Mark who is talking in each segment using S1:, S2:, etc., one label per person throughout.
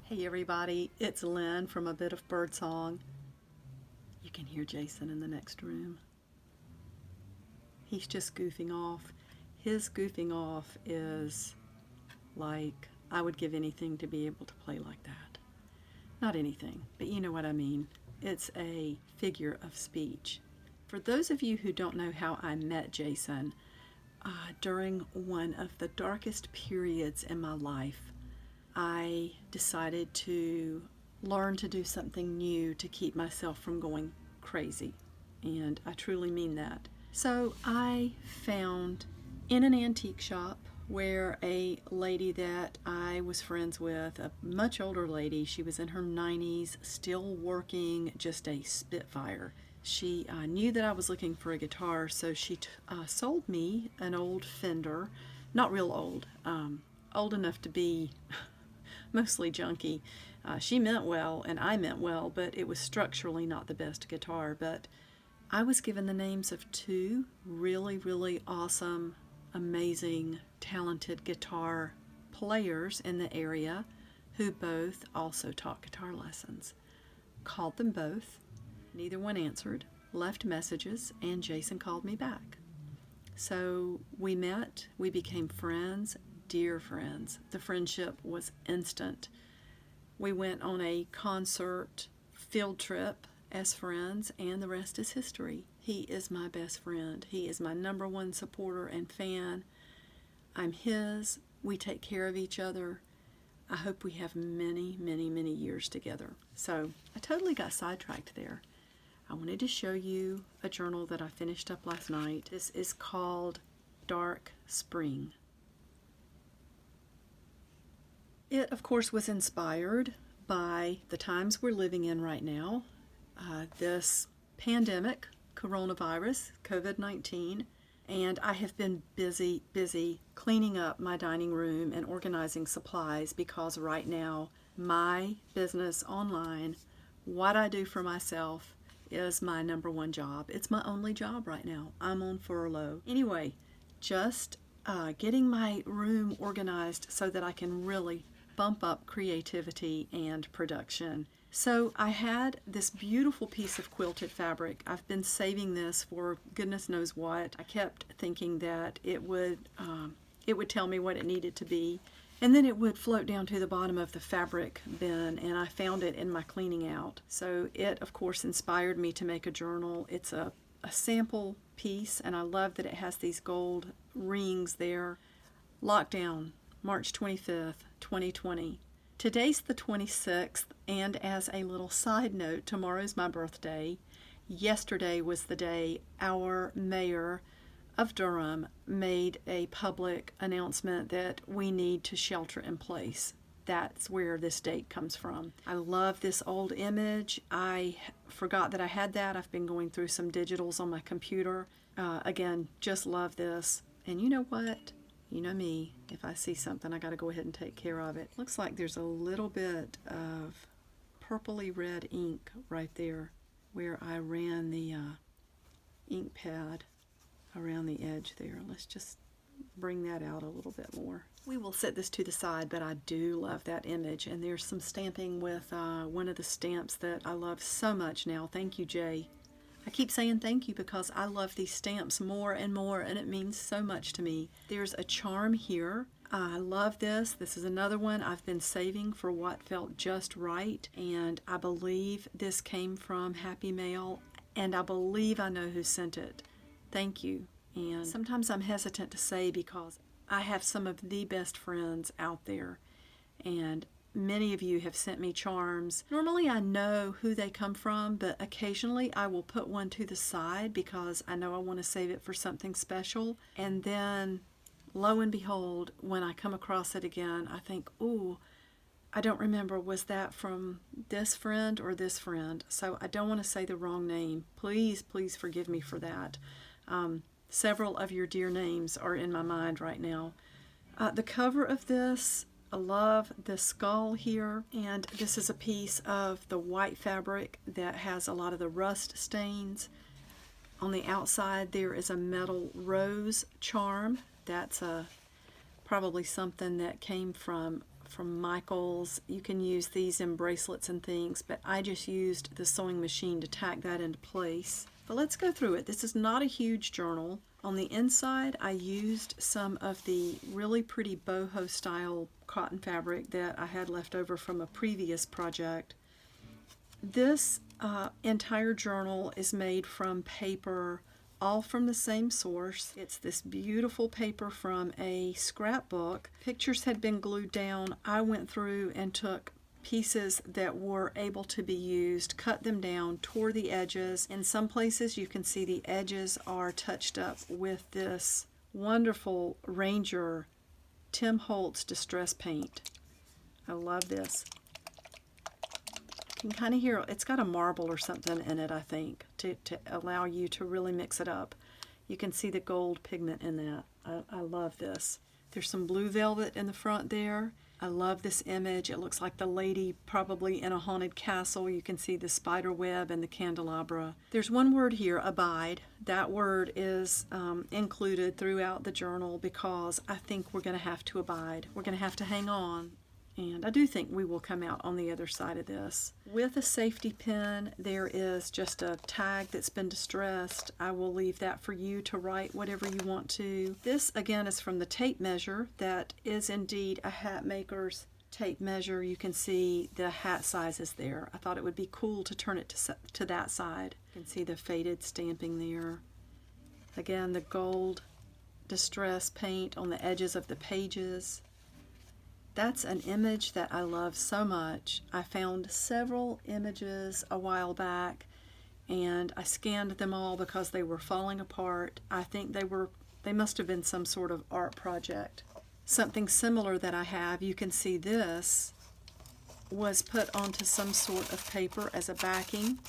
S1: Hey everybody, it's Lynn from A Bit of Birdsong. You can hear Jason in the next room. He's just goofing off. His goofing off is like, I would give anything to be able to play like that. Not anything, but you know what I mean. It's a figure of speech. For those of you who don't know how I met Jason, during one of the darkest periods in my life, I decided to learn to do something new to keep myself from going crazy. And I truly mean that. So I found in an antique shop where a lady that I was friends with, a much older lady, she was in her 90s, still working, just a spitfire. She knew that I was looking for a guitar, so she sold me an old Fender, not real old, old enough to be mostly junky. She meant well and I meant well, but it was structurally not the best guitar. But I was given the names of two really, really awesome, amazing, talented guitar players in the area who both also taught guitar lessons. Called them both. Neither one answered, left messages, and Jason called me back. So we met, we became friends, dear friends. The friendship was instant. We went on a concert field trip as friends, and the rest is history. He is my best friend. He is my number one supporter and fan. I'm his. We take care of each other. I hope we have many, many, many years together. So I totally got sidetracked there. I wanted to show you a journal that I finished up last night. This is called Dark Spring. It, of course, was inspired by the times we're living in right now. This pandemic, coronavirus, Covid19, and I have been busy cleaning up my dining room and organizing supplies because right now my business online, what I do for myself, is my number one job. It's my only job right now. I'm on furlough. Anyway, just getting my room organized so that I can really bump up creativity and production. So I had this beautiful piece of quilted fabric. I've been saving this for goodness knows what. I kept thinking that it would tell me what it needed to be, and then it would float down to the bottom of the fabric bin, and I found it in my cleaning out. So it, of course, inspired me to make a journal. It's a sample piece, and I love that it has these gold rings there. Lockdown, March 25th, 2020. Today's the 26th, and as a little side note, tomorrow's my birthday. Yesterday was the day our mayor of Durham made a public announcement that we need to shelter in place. That's where this date comes from. I love this old image. I forgot that I had that. I've been going through some digitals on my computer. Again, just love this. And you know what? You know me, if I see something, I got to go ahead and take care of it. Looks like there's a little bit of purpley red ink right there where I ran the ink pad around the edge there. Let's just bring that out a little bit more. We will set this to the side, but I do love that image. And there's some stamping with one of the stamps that I love so much now. Thank you, Jay. I keep saying thank you because I love these stamps more and more, and it means so much to me. There's a charm here. I love this. This is another one I've been saving for what felt just right, and I believe this came from Happy Mail, and I believe I know who sent it. Thank you. And sometimes I'm hesitant to say because I have some of the best friends out there, and many of you have sent me charms. Normally I know who they come from, but occasionally I will put one to the side because I know I want to save it for something special. And then, lo and behold, when I come across it again, I think, ooh, I don't remember, was that from this friend or this friend? So I don't want to say the wrong name. Please, please forgive me for that. Several of your dear names are in my mind right now. The cover of this, I love the skull here, and this is a piece of the white fabric that has a lot of the rust stains. On the outside there is a metal rose charm. That's probably something that came from from Michael's. You can use these in bracelets and things, but I just used the sewing machine to tack that into place. But let's go through it. This is not a huge journal. On the inside, I used some of the really pretty boho style cotton fabric that I had left over from a previous project. This entire journal is made from paper, all from the same source. It's this beautiful paper from a scrapbook. Pictures had been glued down. I went through and took pieces that were able to be used, cut them down, tore the edges. In some places you can see the edges are touched up with this wonderful Ranger Tim Holtz Distress Paint. I love this. You can kind of hear it's got a marble or something in it, I think, to allow you to really mix it up. You can see the gold pigment in that. I love this. There's some blue velvet in the front there. I love this image. It looks like the lady probably in a haunted castle. You can see the spider web and the candelabra. There's one word here, abide. That word is included throughout the journal because I think we're going to have to abide. We're going to have to hang on. And I do think we will come out on the other side of this. With a safety pin, there is just a tag that's been distressed. I will leave that for you to write whatever you want to. This, again, is from the tape measure. That is indeed a hat maker's tape measure. You can see the hat sizes there. I thought it would be cool to turn it to that side. You can see the faded stamping there. Again, the gold distress paint on the edges of the pages. That's an image that I love so much. I found several images a while back and I scanned them all because they were falling apart. I think they must have been some sort of art project. Something similar that I have, you can see this was put onto some sort of paper as a backing.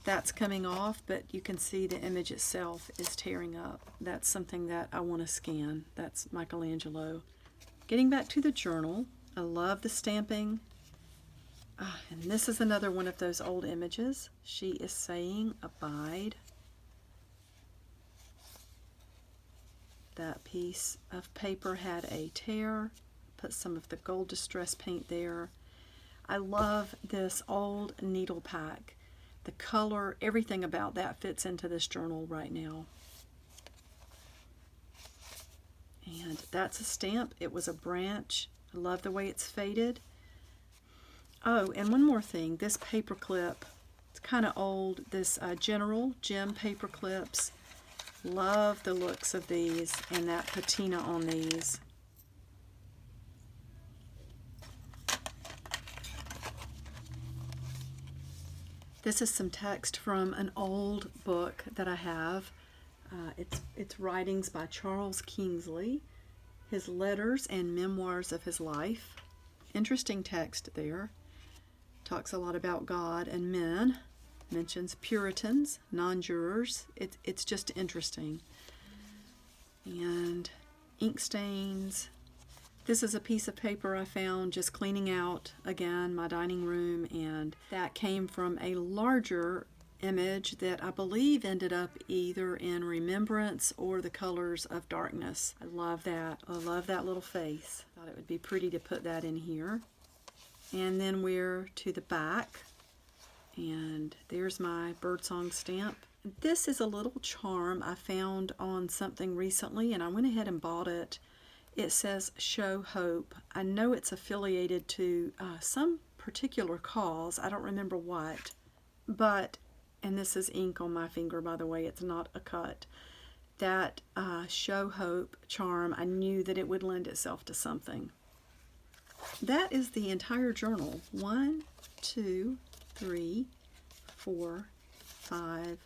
S1: That's coming off, but you can see the image itself is tearing up. That's something that I want to scan. That's Michelangelo. Getting back to the journal, I love the stamping. And this is another one of those old images. She is saying abide. That piece of paper had a tear. Put some of the gold distress paint there. I love this old needle pack. The color, everything about that fits into this journal right now. And that's a stamp. It was a branch. I love the way it's faded. Oh, and one more thing. This paper clip, it's kind of old. This General Gem paper clips. Love the looks of these and that patina on these. This is some text from an old book that I have. It's writings by Charles Kingsley, his letters and memoirs of his life. Interesting text there. Talks a lot about God and men. Mentions Puritans, non-jurors. It's just interesting. And ink stains. This is a piece of paper I found just cleaning out, again, my dining room, and that came from a larger image that I believe ended up either in Remembrance or The Colors of Darkness. I love that. I love that little face. Thought it would be pretty to put that in here. And then we're to the back, and there's my birdsong stamp. This is a little charm I found on something recently, and I went ahead and bought it. It says Show Hope. I know it's affiliated to some particular cause. I don't remember what, but, and this is ink on my finger, by the way, it's not a cut. That Show Hope charm, I knew that it would lend itself to something. That is the entire journal. 1, 2, 3, 4, 5,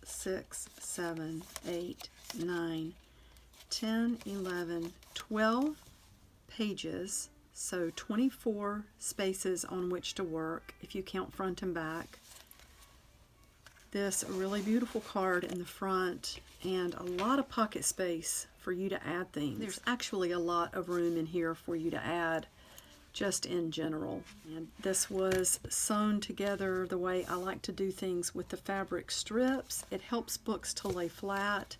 S1: 6, 7, 8, 9, 10, 11, 12 pages, so 24 spaces on which to work if you count front and back. This really beautiful card in the front and a lot of pocket space for you to add things. There's actually a lot of room in here for you to add just in general. And this was sewn together the way I like to do things with the fabric strips. It helps books to lay flat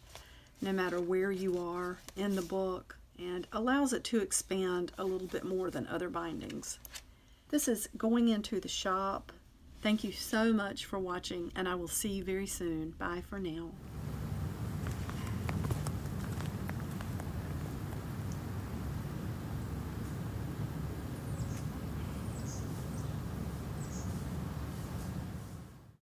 S1: no matter where you are in the book, and allows it to expand a little bit more than other bindings. This is going into the shop. Thank you so much for watching, and I will see you very soon. Bye for now.